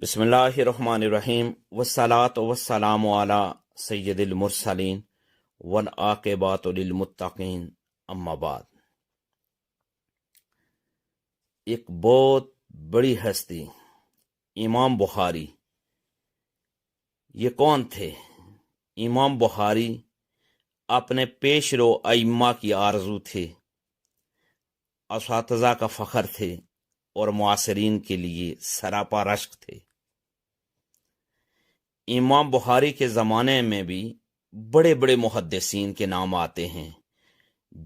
بسم اللہ الرحمن الرحیم والصلاة والسلام علی سید المرسلین والعاقبۃ للمتقین اما بعد۔ ایک بہت بڑی ہستی امام بخاری، یہ کون تھے؟ امام بخاری اپنے پیش رو ائمہ کی آرزو تھے، اساتذہ کا فخر تھے اور معاصرین کے لیے سراپا رشک تھے۔ امام بخاری کے زمانے میں بھی بڑے بڑے محدثین کے نام آتے ہیں،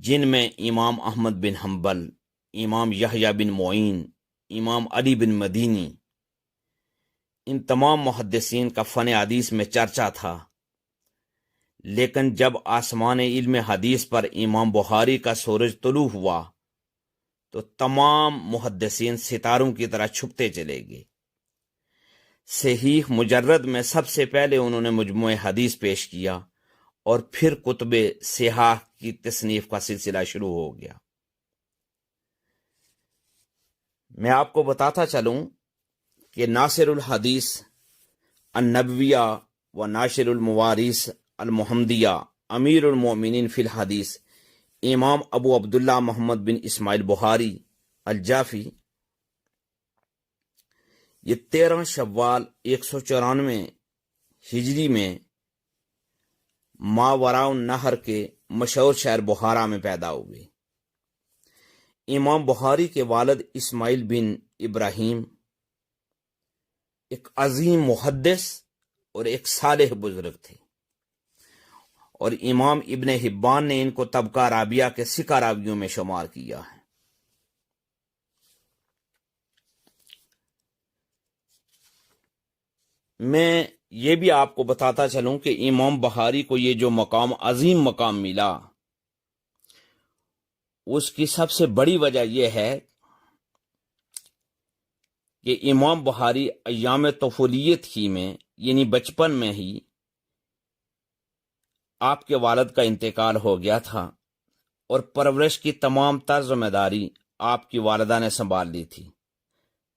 جن میں امام احمد بن حنبل، امام یحییٰ بن معین، امام علی بن مدینی، ان تمام محدثین کا فن حدیث میں چرچا تھا۔ لیکن جب آسمان علم حدیث پر امام بخاری کا سورج طلوع ہوا تو تمام محدثین ستاروں کی طرح چھپتے چلے گئے۔ صحیح مجرد میں سب سے پہلے انہوں نے مجموعہ حدیث پیش کیا اور پھر کتب صحاح کی تصنیف کا سلسلہ شروع ہو گیا۔ میں آپ کو بتاتا چلوں کہ ناصر الحدیث النبویہ و ناشر المواریث المحمدیہ امیر المؤمنین فی الحدیث امام ابو عبداللہ محمد بن اسماعیل بخاری الجافی، یہ 13 شوال 194 ہجری میں ماوراء النہر کے مشہور شہر بخارا میں پیدا ہوئے۔ امام بخاری کے والد اسماعیل بن ابراہیم ایک عظیم محدث اور ایک صالح بزرگ تھے، اور امام ابن حبان نے ان کو طبقہ رابعہ کے ثقہ راویوں میں شمار کیا ہے۔ میں یہ بھی آپ کو بتاتا چلوں کہ امام بخاری کو یہ جو مقام عظیم مقام ملا، اس کی سب سے بڑی وجہ یہ ہے کہ امام بخاری ایام طفولیت ہی میں، یعنی بچپن میں ہی آپ کے والد کا انتقال ہو گیا تھا، اور پرورش کی تمام تر ذمہ داری آپ کی والدہ نے سنبھال لی تھی۔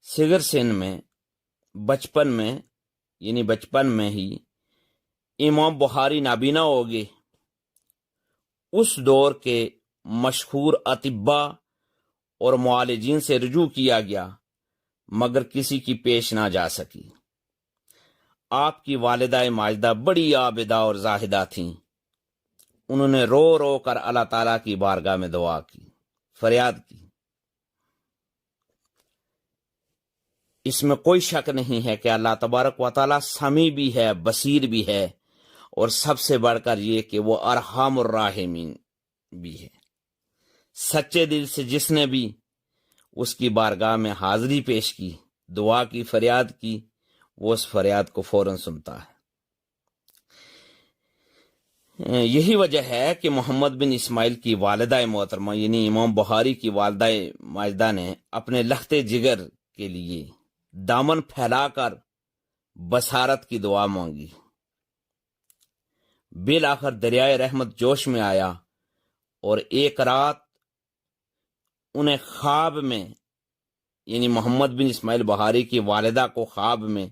صغر سن میں، بچپن میں ہی امام بخاری نابینا ہو گئے۔ اس دور کے مشہور اطباء اور معالجین سے رجوع کیا گیا، مگر کسی کی پیش نہ جا سکی۔ آپ کی والدہ ماجدہ بڑی عابدہ اور زاہدہ تھیں۔ انہوں نے رو رو کر اللہ تعالیٰ کی بارگاہ میں دعا کی، فریاد کی۔ اس میں کوئی شک نہیں ہے کہ اللہ تبارک و تعالیٰ سمیع بھی ہے، بصیر بھی ہے، اور سب سے بڑھ کر یہ کہ وہ ارحم الراحمین بھی ہے۔ سچے دل سے جس نے بھی اس کی بارگاہ میں حاضری پیش کی، دعا کی، فریاد کی، وہ اس فریاد کو فوراً سنتا ہے۔ یہی وجہ ہے کہ محمد بن اسماعیل کی والدہ محترمہ یعنی امام بخاری کی والدہ ماجدہ نے اپنے لخت جگر کے لیے دامن پھیلا کر بصارت کی دعا مانگی۔ بالآخر دریائے رحمت جوش میں آیا، اور ایک رات انہیں خواب میں، یعنی محمد بن اسماعیل بخاری کی والدہ کو خواب میں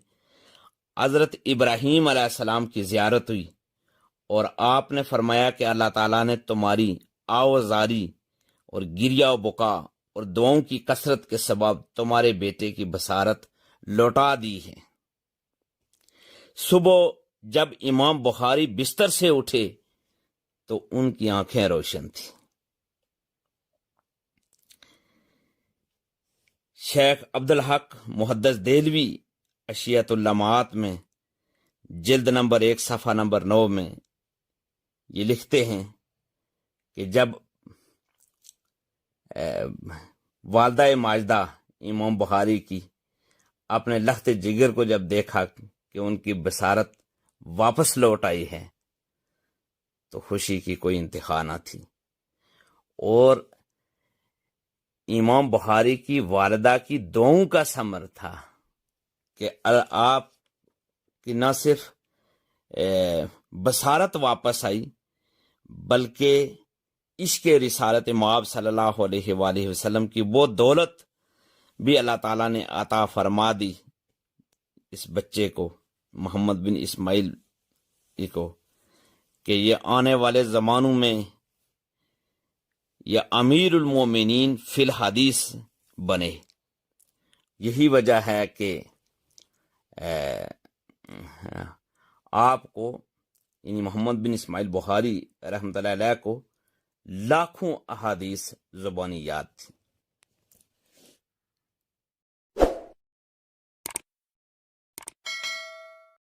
حضرت ابراہیم علیہ السلام کی زیارت ہوئی، اور آپ نے فرمایا کہ اللہ تعالیٰ نے تمہاری آوازاری اور گریہ و بکا اور دعاؤں کی کثرت کے سبب تمہارے بیٹے کی بصارت لوٹا دی ہے۔ صبح جب امام بخاری بستر سے اٹھے تو ان کی آنکھیں روشن تھیں۔ شیخ عبدالحق محدث دہلوی اشیاۃ اللمعات میں جلد نمبر 1 صفحہ نمبر 9 میں یہ لکھتے ہیں کہ جب والدہ ماجدہ امام بخاری کی اپنے لخت جگر کو جب دیکھا کہ ان کی بصارت واپس لوٹ آئی ہے، تو خوشی کی کوئی انتہا نہ تھی۔ اور امام بخاری کی والدہ کی دعاؤں کا ثمر تھا کہ آپ کی نہ صرف بصارت واپس آئی، بلکہ عشق رسالت مآب صلی اللہ علیہ وآلہ وسلم کی وہ دولت بھی اللہ تعالیٰ نے عطا فرما دی، اس بچے کو محمد بن اسماعیل کو کہ یہ آنے والے زمانوں میں یہ امیر المومنین فی الحدیث بنے. یہی وجہ ہے کہ آپ کو یعنی محمد بن اسماعیل بخاری رحمۃ اللہ علیہ کو لاکھوں احادیث زبانی یاد تھی.